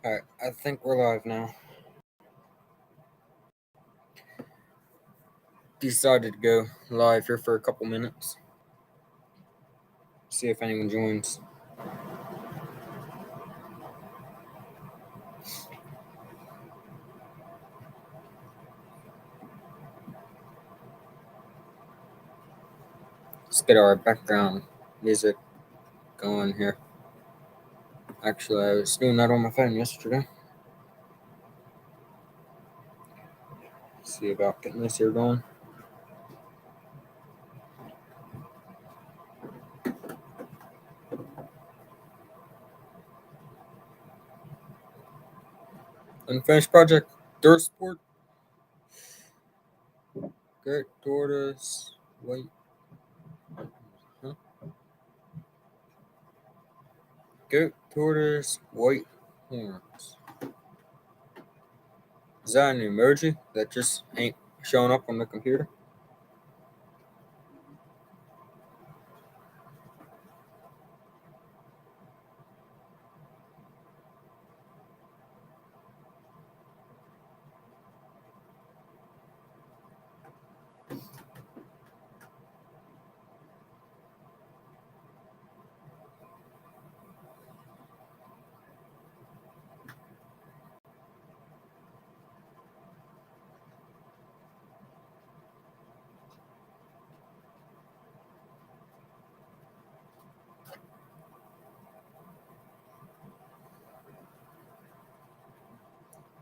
Alright, I think we're live now. Decided to go live here for a couple minutes. See if anyone joins. Let's get our background music going here. Actually, I was doing that on my phone yesterday. See about getting this here going. Unfinished project, dirt sport. Goat, tortoise, white. Huh? Goat, tortoise, white horns. Is that an emoji that just ain't showing up on the computer?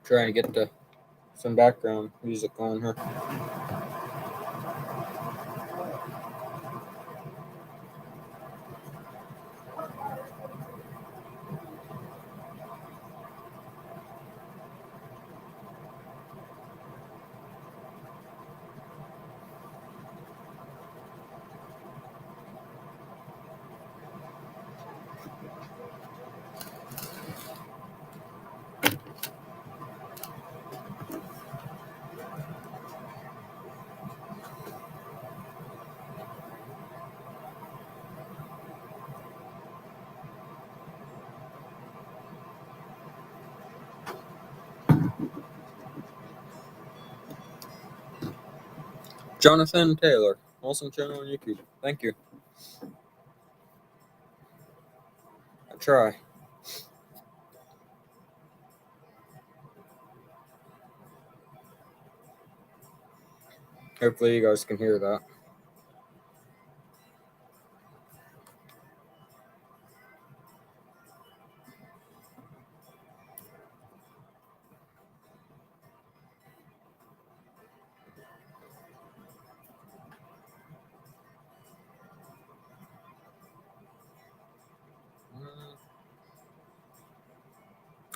Trying to get some background music on here. Jonathan Taylor, awesome channel on YouTube. Thank you. I try. Hopefully you guys can hear that.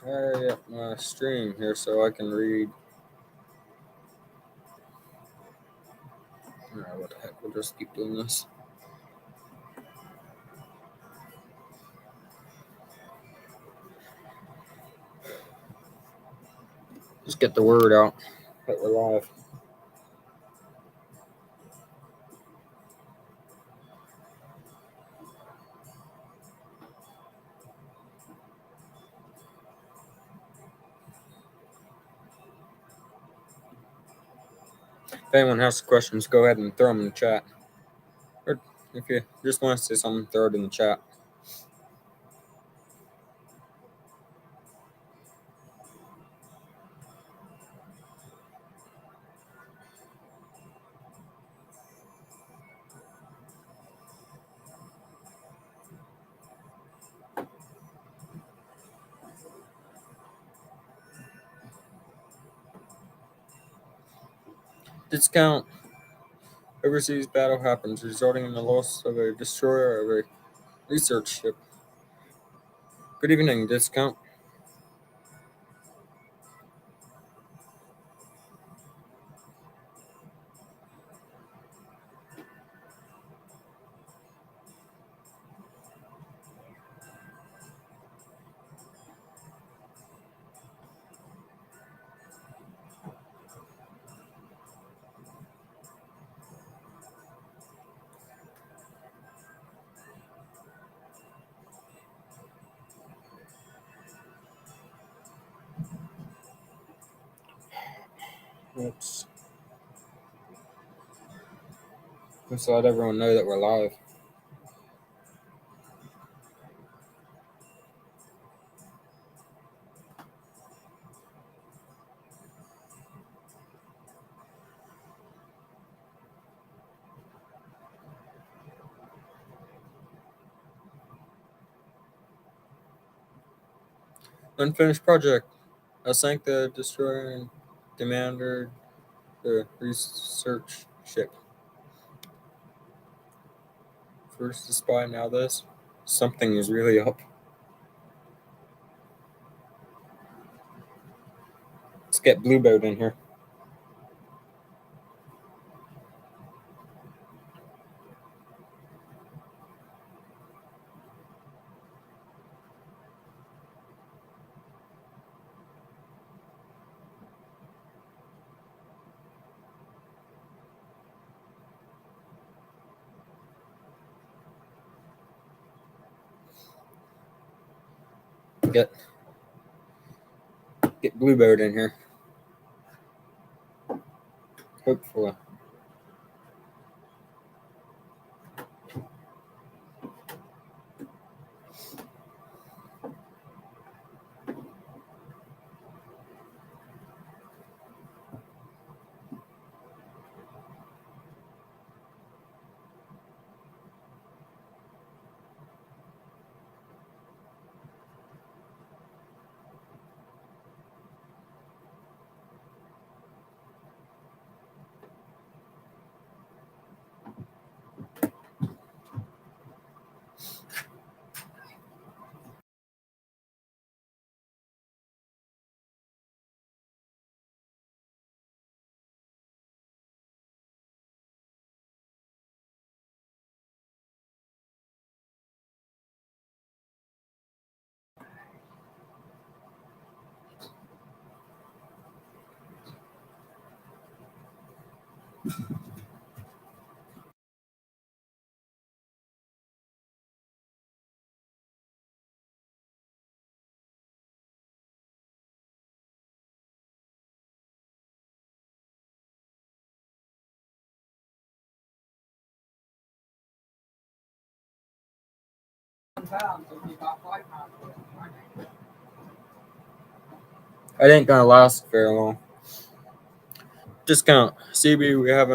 Hurry up my stream here so I can read. Alright, what the heck, we'll just keep doing this. Just get the word out that we're live. If anyone has questions, go ahead and throw them in the chat. Or if you just want to say something, throw it in the chat. Discount. Overseas battle happens, resulting in the loss of a destroyer of a research ship. Good evening, Discount. Let's let everyone know that we're live. Unfinished project. I sank the destroyer and demanded the research ship. First the spy, now this. Something is really up. Let's get Blueboat in here. Get Blueboat in here. Hopefully. It ain't gonna last very long. Discount. CB, we have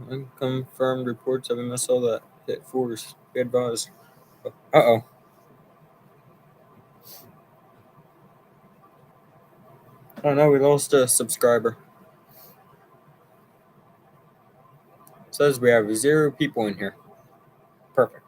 unconfirmed reports of a missile that hit force. Be advised. Uh-oh. Oh no, we lost a subscriber. Says we have 0 people in here. Perfect.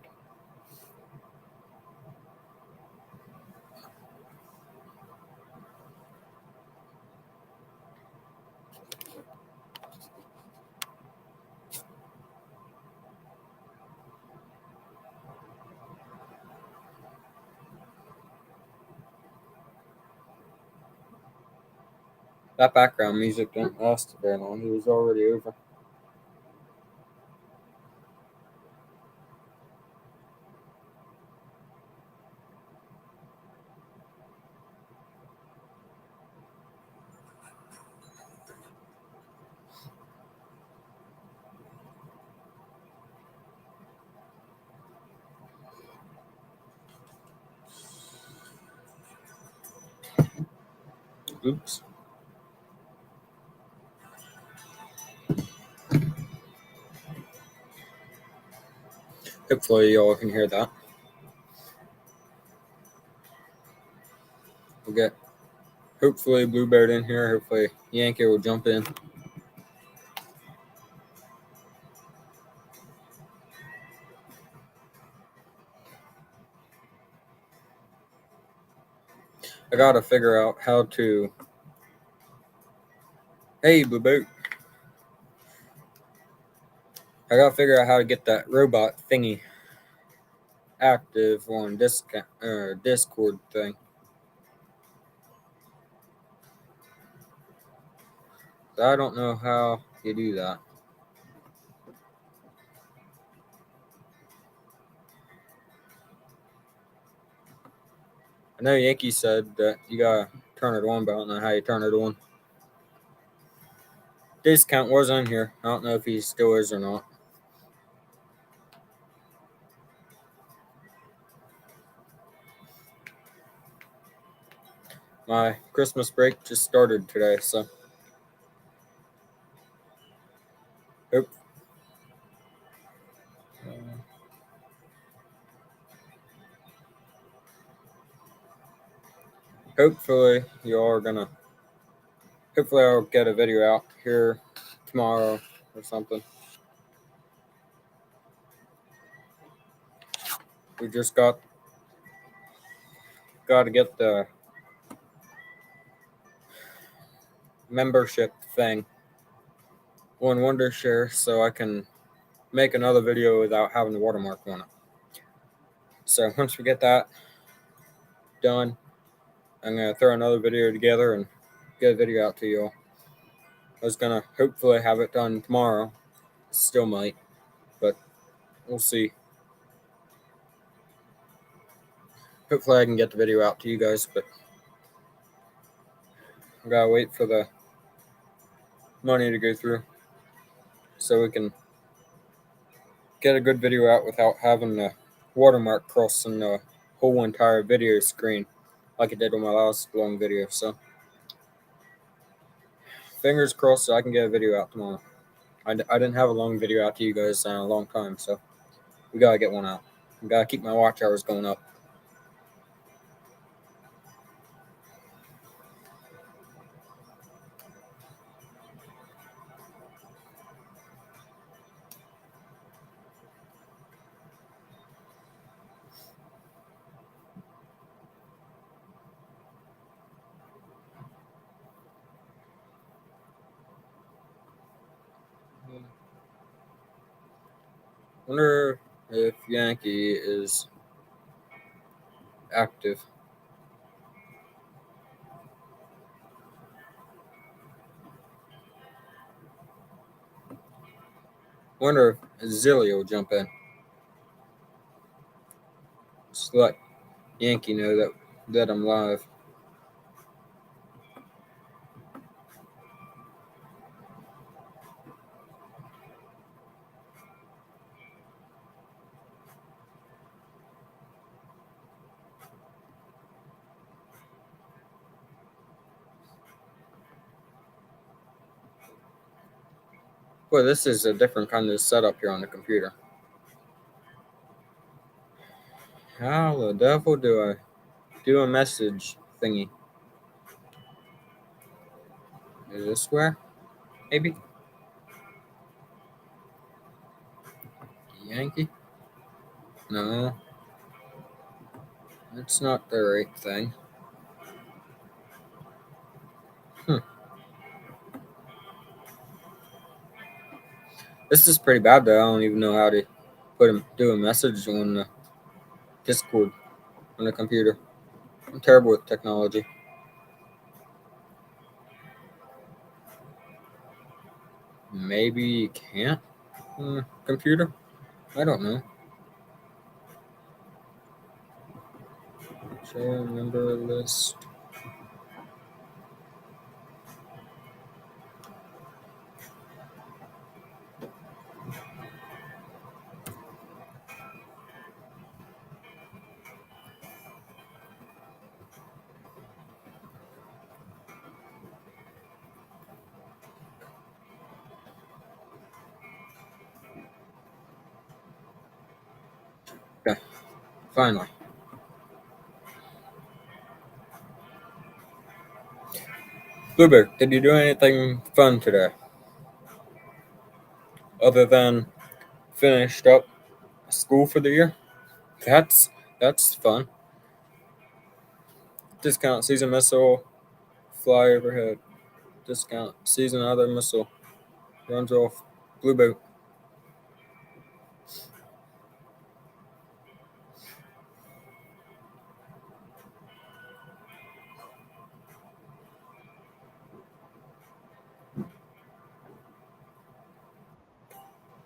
That background music didn't last very long. It was already over. Oops. Hopefully y'all can hear that. We'll get hopefully Bluebird in here. Hopefully Yankee will jump in. I gotta figure out how to. Hey, Bluebird. I gotta figure out how to get that robot thingy active on Discord thing. I don't know how you do that. I know Yankee said that you gotta turn it on, but I don't know how you turn it on. Discount was in here. I don't know if he still is or not. My Christmas break just started today, so hope, hopefully you all are gonna. Hopefully I'll get a video out here tomorrow or something. We just got to get the membership thing on Wondershare so I can make another video without having the watermark on it. So once we get that done, I'm gonna throw another video together and get a video out to you all. I was gonna hopefully have it done tomorrow. Still might, but we'll see. Hopefully I can get the video out to you guys, but I gotta wait for the money to go through so we can get a good video out without having the watermark crossing the whole entire video screen like it did on my last long video. So fingers crossed so I can get a video out tomorrow. I didn't have a long video out to you guys in a long time, so we gotta get one out. We gotta keep my watch hours going up. Wonder if Yankee is active. Wonder if Zilly will jump in. Just let Yankee know that I'm live. Boy, this is a different kind of setup here on the computer. How the devil do I do a message thingy? Is this where? Maybe? Yankee? No. That's not the right thing. This is pretty bad though. I don't even know how to do a message on the Discord on the computer. I'm terrible with technology. Maybe you can't on the computer? I don't know. Share member list. Okay, finally. Blueberry, did you do anything fun today? Other than finished up school for the year? That's fun. Discount season missile, fly overhead. Discount season other missile, runs off blue boat.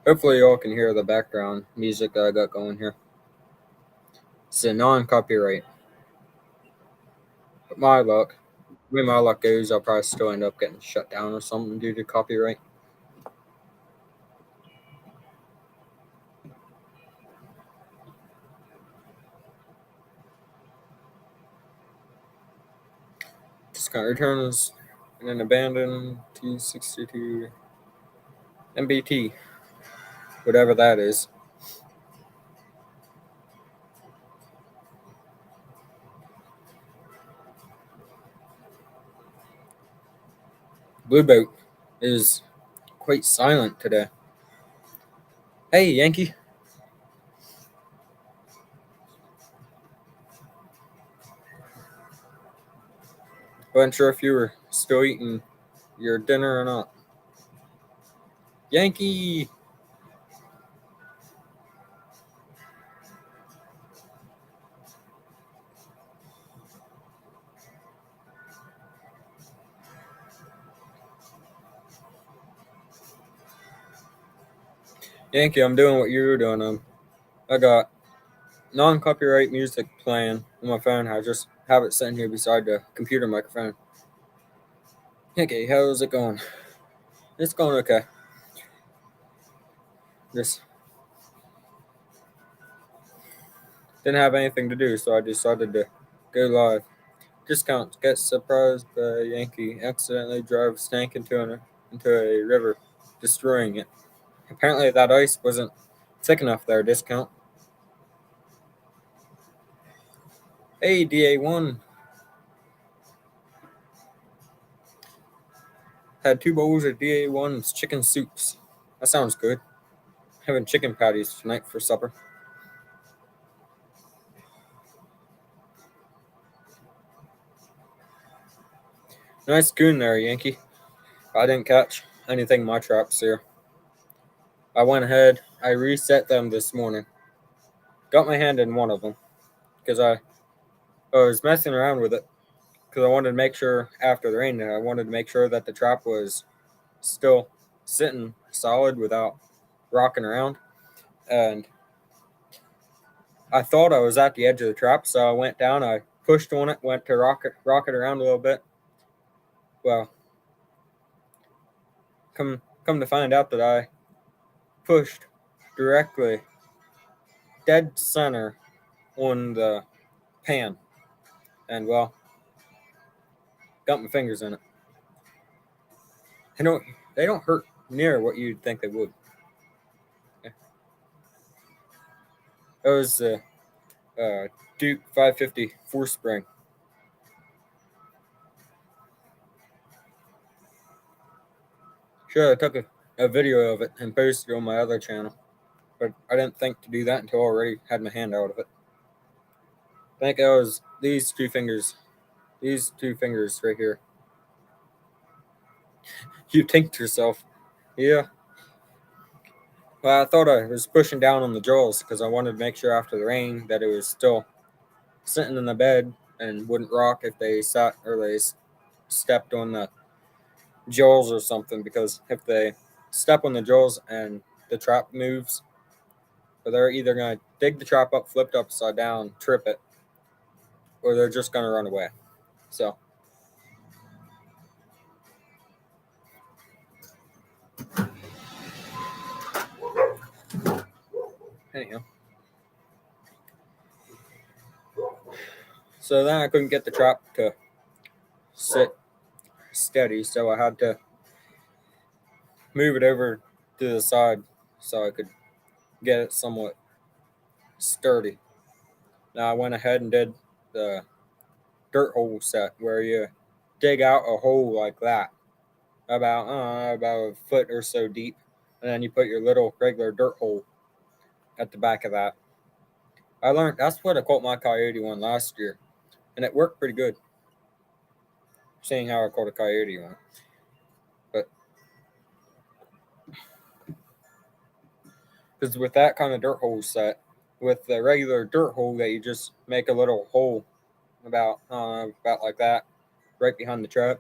Hopefully y'all can hear the background music that I got going here. It's a non-copyright. But my luck, the way my luck goes, I'll probably still end up getting shut down or something due to copyright. Discount returns and an abandoned T62 MBT, whatever that is. Blue Boat is quite silent today. Hey, Yankee. Wasn't sure if you were still eating your dinner or not. Yankee! Yankee, I'm doing what you were doing. I got non-copyright music playing on my phone. I just have it sitting here beside the computer microphone. Yankee, how's it going? It's going okay. Just didn't have anything to do, so I decided to go live. Discounts. Get surprised by Yankee accidentally drives tank into a river, destroying it. Apparently that ice wasn't thick enough there, Discount. Hey, DA1. Had 2 bowls of DA1's chicken soups. That sounds good. Having chicken patties tonight for supper. Nice goon there, Yankee. I didn't catch anything in my traps here. I went ahead, I reset them this morning. Got my hand in one of them because I was messing around with it because I wanted to make sure after the rain, I wanted to make sure that the trap was still sitting solid without rocking around. And I thought I was at the edge of the trap, so I went down, I pushed on it, went to rock it around a little bit. Well, come to find out that I pushed directly dead center on the pan, and well, got my fingers in it. They don't hurt near what you'd think they would. Yeah. It was Duke 550 4 spring. Sure, I took a video of it and posted it on my other channel, but I didn't think to do that until I already had my hand out of it. I think it was these two fingers right here. You tinked yourself. Yeah. Well, I thought I was pushing down on the jaws because I wanted to make sure after the rain that it was still sitting in the bed and wouldn't rock if they sat or they stepped on the jaws or something, because if they step on the jaws and the trap moves, they're either going to dig the trap up, flipped upside down, trip it, or they're just going to run away. So anyhow, so then I couldn't get the trap to sit steady, so I had to move it over to the side so I could get it somewhat sturdy. Now I went ahead and did the dirt hole set where you dig out a hole like that, about a foot or so deep, and then you put your little regular dirt hole at the back of that. I learned that's what I caught my coyote one last year, and it worked pretty good. Seeing how I caught a coyote one, but because with that kind of dirt hole set, with the regular dirt hole that you just make a little hole about like that, right behind the trap,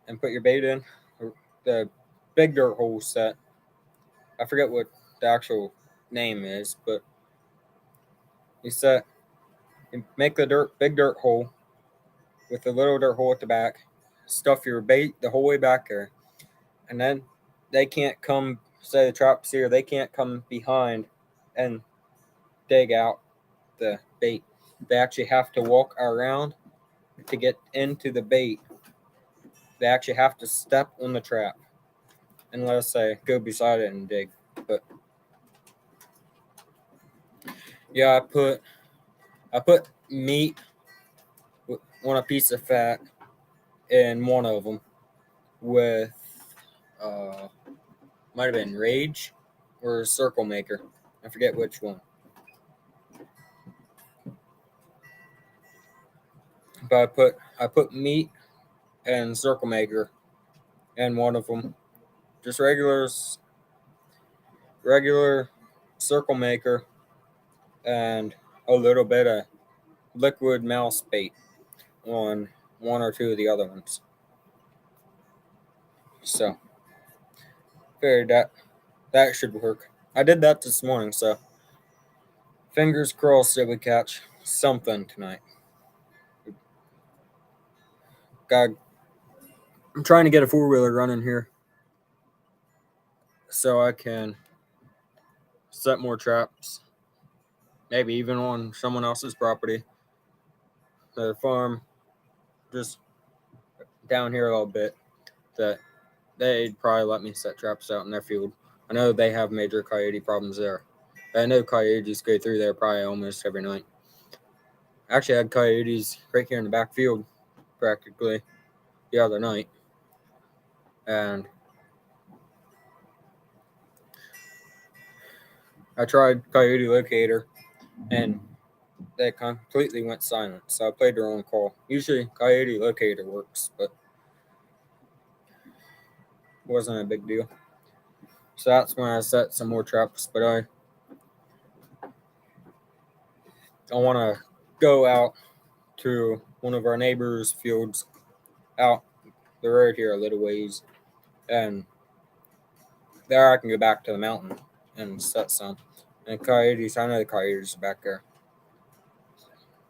and put your bait in. The big dirt hole set, I forget what the actual name is, but you make the big dirt hole with the little dirt hole at the back, stuff your bait the whole way back there, and then they can't come, say the trap's here, they can't come behind and dig out the bait. They actually have to walk around to get into the bait, they actually have to step on the trap unless I go beside it and dig. But yeah, I put meat on a piece of fat in one of them with might have been Rage or Circle Maker. I forget which one. But I put meat and Circle Maker in one of them. Just regular Circle Maker and a little bit of liquid mouse bait on one or two of the other ones. So figured that should work. I did that this morning, so fingers crossed that we catch something tonight. God, I'm trying to get a 4-wheeler running here so I can set more traps, maybe even on someone else's property. Their farm, just down here a little bit, that they'd probably let me set traps out in their field. I know they have major coyote problems there. I know coyotes go through there probably almost every night. I actually had coyotes right here in the back field practically the other night. And I tried Coyote Locator and they completely went silent. So I played their own call. Usually Coyote Locator works, but it wasn't a big deal. So that's when I set some more traps. But I want to go out to one of our neighbors' fields out the road here a little ways. And there I can go back to the mountain and set some. And coyotes, I know the coyotes are back there.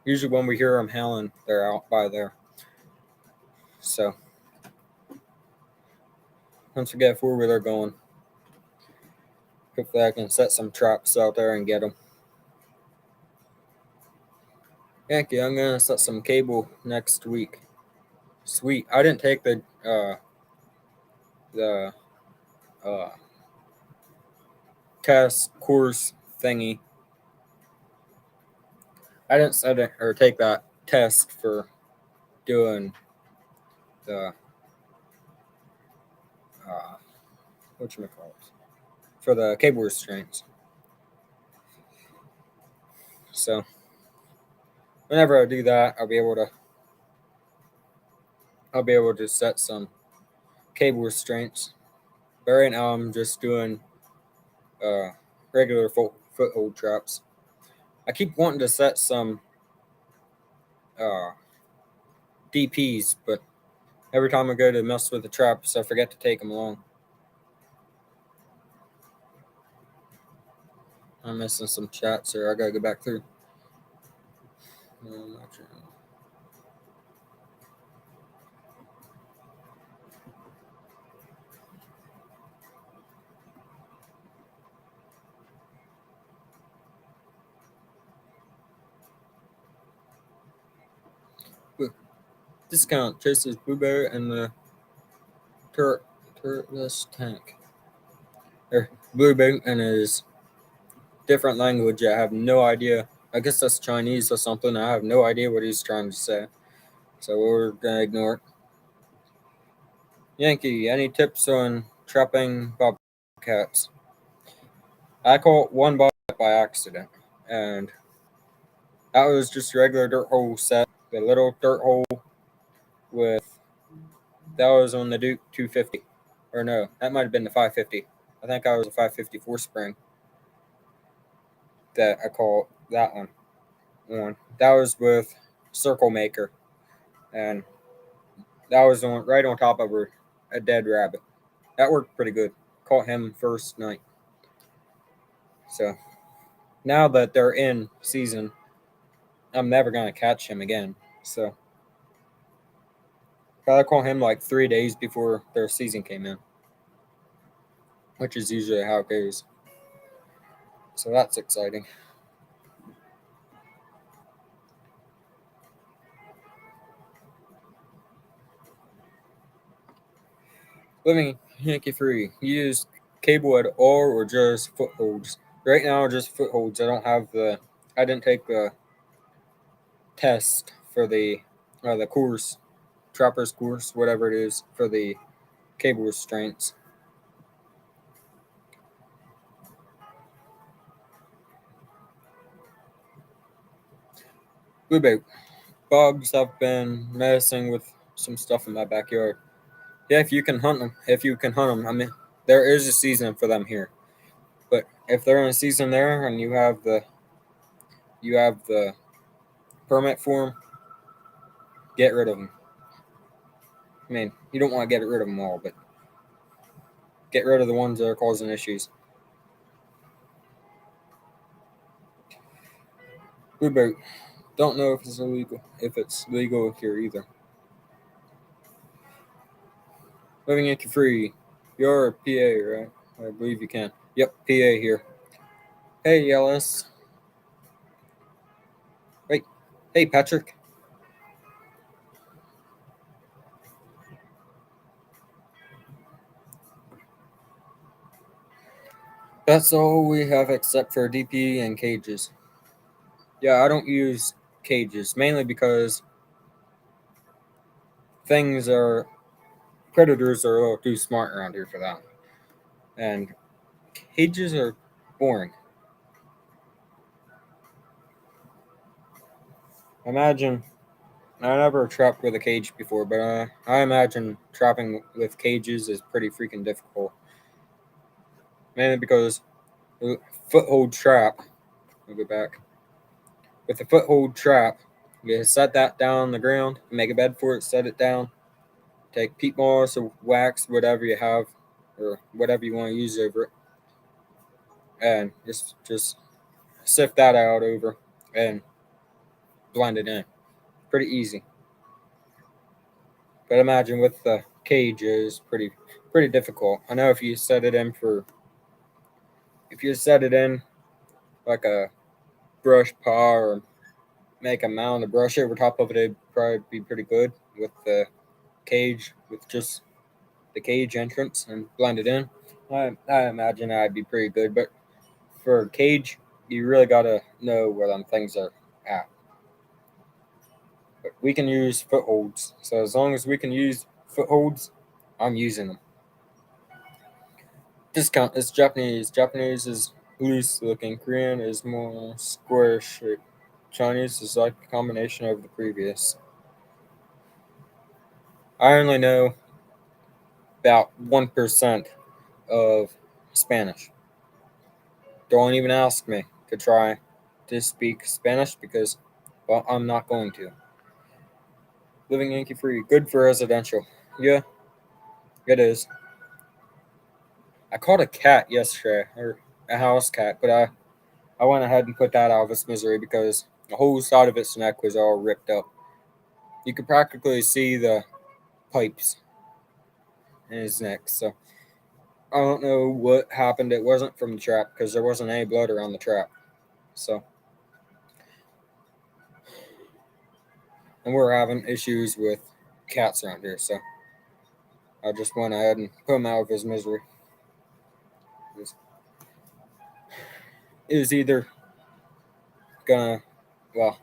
Usually when we hear them howling, they're out by there. So once we get a 4-wheeler going, hopefully I can set some traps out there and get them. Thank you. I'm going to set some cable next week. Sweet. I didn't take the test course thingy. I didn't set it or take that test for doing the whatchamacallit, for the cable restraints. So whenever I do that, I'll be able to set some cable restraints. But right now I'm just doing regular foothold traps. I keep wanting to set some DPs, but every time I go to mess with the traps, I forget to take them along. I'm missing some chats here. I gotta go back through. Discount chases Blueberry and the turretless tank. Or Blueberry and his different language. I have no idea. I guess that's Chinese or something. I have no idea what he's trying to say. So we're gonna ignore it. Yankee, any tips on trapping bobcats? I caught one bobcat by accident, and that was just a regular dirt hole set. The little dirt hole with that was on the Duke 250, or no, that might have been the 550. I think I was a 554 spring that I caught that one on. That was with Circle Maker, and that was right on top of a dead rabbit. That worked pretty good. Caught him first night. So now that they're in season, I'm never gonna catch him again. So I caught him like 3 days before their season came in, which is usually how it goes. So that's exciting. Living hanky free. Use cable at all or just footholds? Right now, just footholds. I didn't take the test for the course, trapper's course, whatever it is, for the cable restraints. Blueberry. Bugs have been messing with some stuff in my backyard. Yeah, if you can hunt them, I mean, there is a season for them here. But if they're in a season there and you have the permit for them, get rid of them. I mean, you don't want to get rid of them all, but get rid of the ones that are causing issues. Reboot. Don't know if it's illegal. If it's legal here either. Living in free. You're a PA, right? I believe you can. Yep, PA here. Hey, Ellis. Wait. Hey, Patrick. That's all we have except for DP and cages. Yeah, I don't use cages, mainly because predators are a little too smart around here for that. And cages are boring. Imagine, I never trapped with a cage before, but I imagine trapping with cages is pretty freaking difficult. Mainly because the foothold trap, I'll go back. With the foothold trap, you set that down on the ground, make a bed for it, set it down, take peat moss or wax, whatever you have, or whatever you want to use over it, and just sift that out over and blend it in. Pretty easy. But imagine with the cage is pretty difficult. I know if you set it in like a brush pile or make a mound of brush over top of it, it'd probably be pretty good with the cage, with just the cage entrance and blend it in. I imagine that'd be pretty good, but for a cage, you really gotta know where them things are at. But we can use footholds, so as long as we can use footholds, I'm using them. Discount is Japanese. Japanese is loose looking. Korean is more square shaped. Chinese is like a combination of the previous. I only know about 1% of Spanish. Don't even ask me to try to speak Spanish because, well, I'm not going to. Living Yankee free, good for residential. Yeah, it is. I caught a cat yesterday, or a house cat, but I went ahead and put that out of its misery because the whole side of its neck was all ripped up. You could practically see the pipes in his neck. So I don't know what happened. It wasn't from the trap because there wasn't any blood around the trap. So, and we're having issues with cats around here. So I just went ahead and put him out of his misery. It was either gonna, well,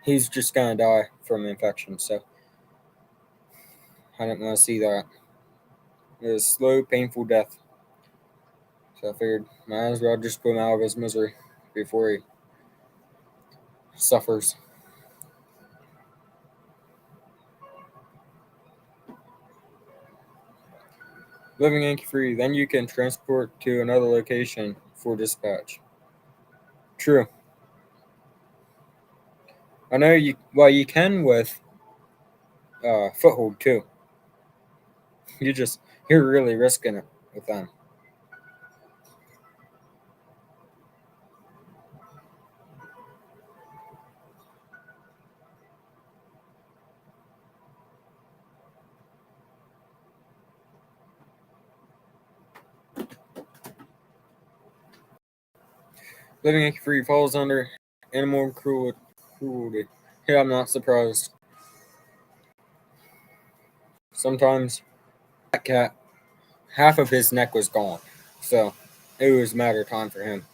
he's just gonna die from infection. So I didn't want to see that. It was slow, painful death. So I figured might as well just put him out of his misery before he suffers. Living ink free, then you can transport to another location for dispatch. True. I know you. Well, you can with foothold too. You're really risking it with them. Living ink free falls under animal cruelty. Yeah, I'm not surprised. Sometimes that cat half of his neck was gone. So it was a matter of time for him.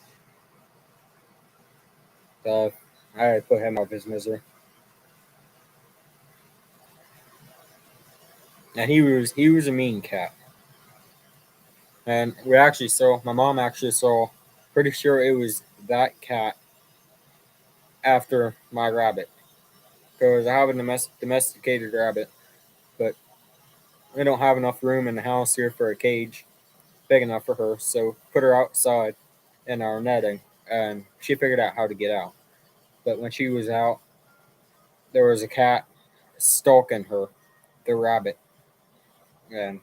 So I had to put him out of his misery. And he was a mean cat. And my mom actually saw, pretty sure it was that cat after my rabbit. Because I have a domesticated rabbit, but we don't have enough room in the house here for a cage big enough for her. So put her outside in our netting, and she figured out how to get out. But when she was out, there was a cat stalking her, the rabbit. And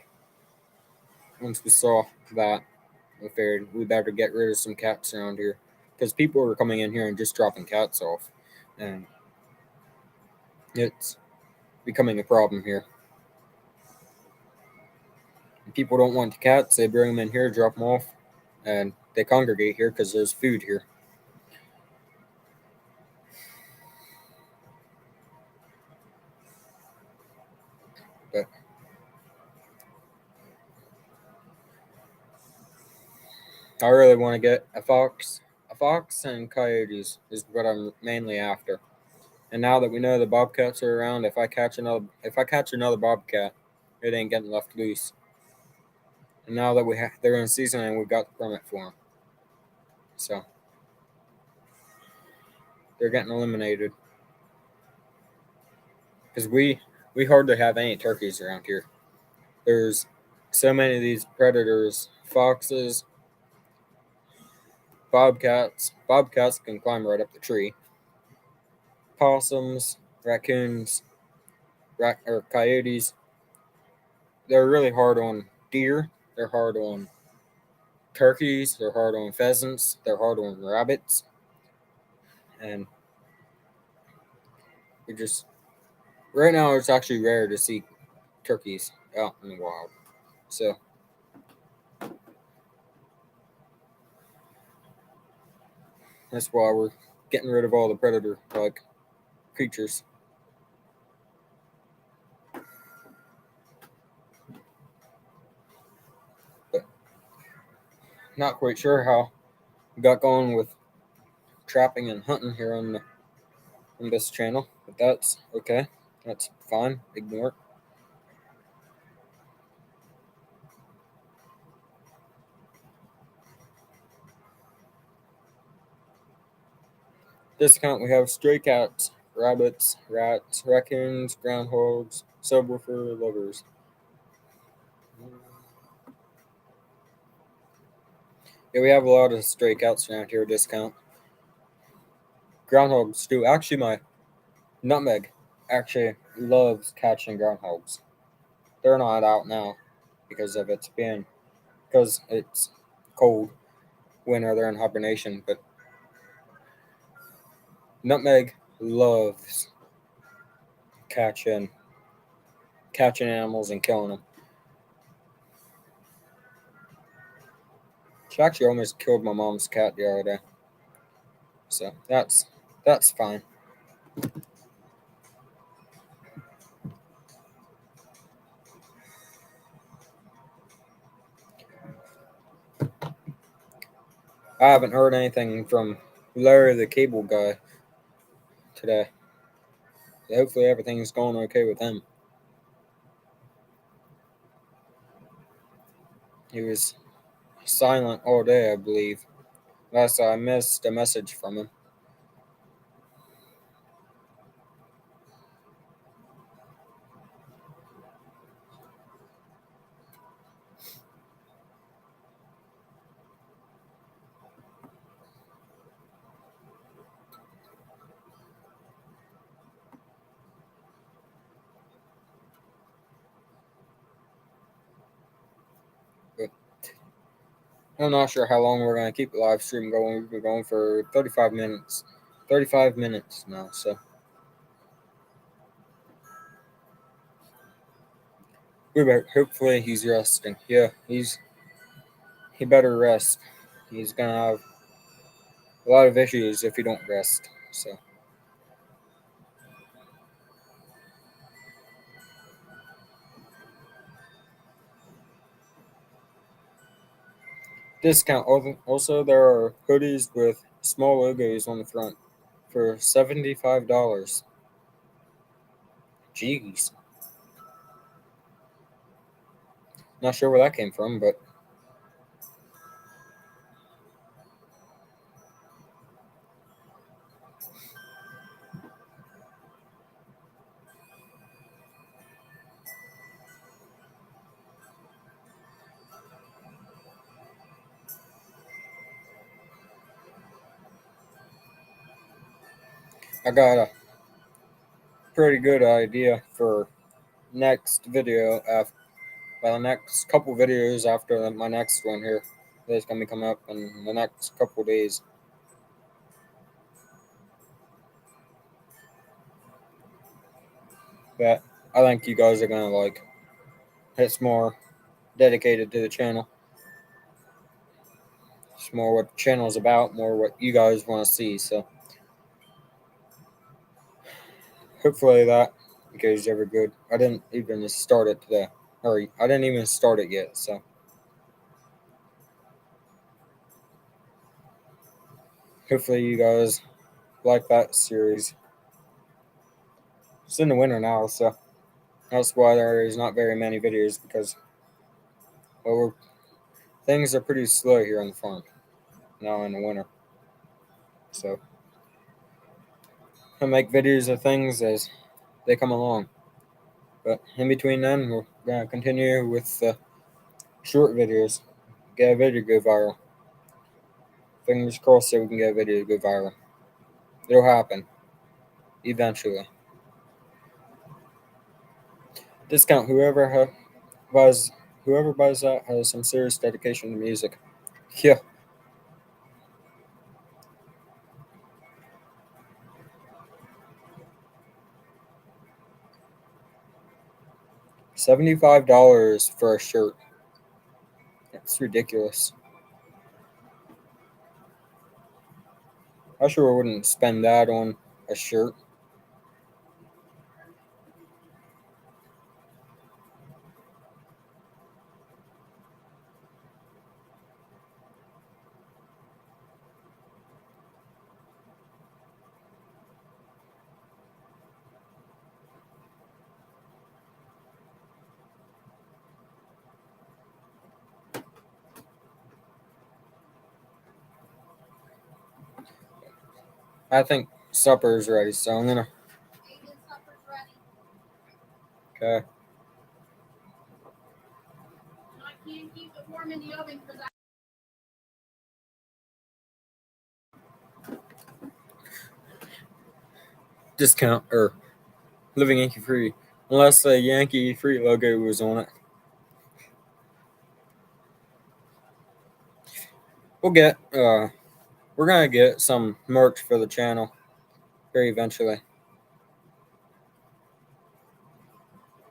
once we saw that, we figured we better get rid of some cats around here. Because people were coming in here and just dropping cats off. And it's becoming a problem here. And people don't want the cats, they bring them in here, drop them off, and they congregate here because there's food here. But I really want to get a fox. A fox and coyotes is what I'm mainly after. And now that we know the bobcats are around, if I catch another bobcat, it ain't getting left loose. And now that they're in season and we've got the permit for them, so they're getting eliminated because we hardly have any turkeys around here. There's so many of these predators, foxes, bobcats. Bobcats can climb right up the tree. Possums, raccoons, or coyotes. They're really hard on deer. They're hard on turkeys. They're hard on pheasants. They're hard on rabbits. And we just right now it's actually rare to see turkeys out in the wild. So that's why we're getting rid of all the predator like creatures. But not quite sure how we got going with trapping and hunting here on this channel, but that's okay. That's fine. Ignore it. This account we have stray cats, rabbits, rats, raccoons, groundhogs, subwoofer lovers. Yeah, we have a lot of stray cats around here. Discount groundhogs too. Actually, my nutmeg actually loves catching groundhogs. They're not out now because it's cold winter. They're in hibernation, but nutmeg loves catching animals and killing them. She actually almost killed my mom's cat the other day, so that's fine. I haven't heard anything from Larry the cable guy today. Hopefully everything's going okay with him. He was silent all day, I believe. Last I missed a message from him. But I'm not sure how long we're going to keep the live stream going. We've been going for 35 minutes. 35 minutes now, so hopefully he's resting. Yeah, he better rest. He's going to have a lot of issues if he don't rest. So Discount. Also, there are hoodies with small logos on the front for $75. Jeez. Not sure where that came from, but I got a pretty good idea for next video. The next couple videos after my next one here that's gonna be coming up in the next couple days. That I think you guys are gonna like. It's more dedicated to the channel. It's more what the channel is about, more what you guys want to see. So hopefully that goes ever good. I didn't even start it today, or I didn't even start it yet. So hopefully you guys like that series. It's in the winter now, so that's why there is not very many videos because well, things are pretty slow here on the farm now in the winter. So I make videos of things as they come along. But in between then, we're gonna continue with short videos. Get a video go viral. Fingers crossed so we can get a video go viral. It'll happen eventually. Discount buys whoever buys that has some serious dedication to music. Yeah, $75 for a shirt. It's ridiculous. I sure wouldn't spend that on a shirt. I think supper is ready, so I'm gonna. Okay. Discount or living Yankee free, unless the Yankee free logo was on it. We'll get we're gonna get some merch for the channel very eventually.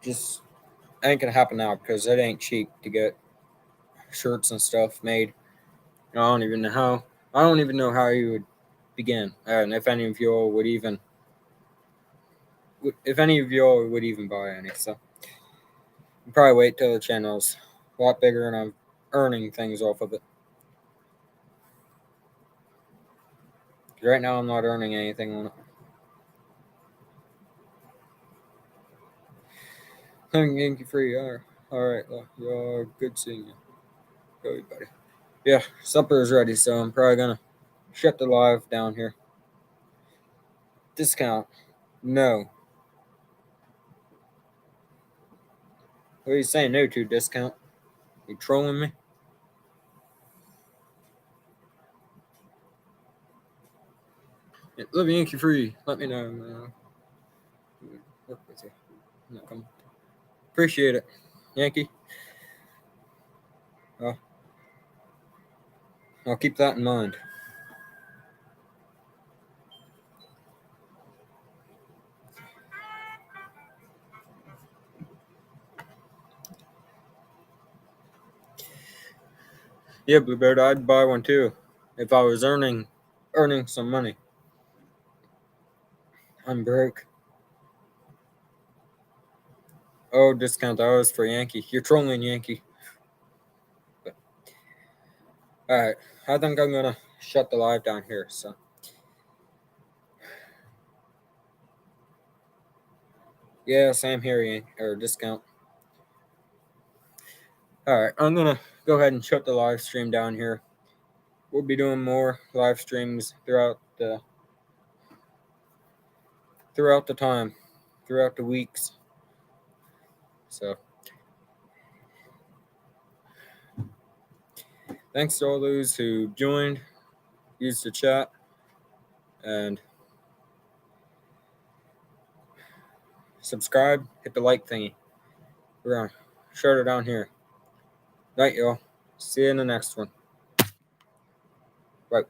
Just ain't gonna happen now because it ain't cheap to get shirts and stuff made. I don't even know how. I don't even know how you would begin, and if any of y'all would even, if any of y'all would even buy any. So probably wait till the channel's a lot bigger and I'm earning things off of it. Right now, I'm not earning anything on it. I'm Yankee free. All right. Well, good seeing you, everybody. Yeah, supper is ready, so I'm probably gonna shut the live down here. Discount? No. What are you saying no to, discount? You trolling me? Yeah, love you, Yankee free. Let me know. Work with you. I'm not coming. Appreciate it, Yankee. Uh, I'll keep that in mind. Yeah, Bluebird, I'd buy one too if I was earning some money. I'm broke. Oh, discount. That was for Yankee. You're trolling, Yankee. But Alright, I think I'm gonna shut the live down here, so. Yeah, same here, Yank, or discount. Alright, I'm gonna go ahead and shut the live stream down here. We'll be doing more live streams throughout the time, throughout the weeks. So thanks to all those who joined, used the chat, and subscribe, hit the like thingy. We're gonna shut it down here. Night, y'all. See you in the next one. Bye.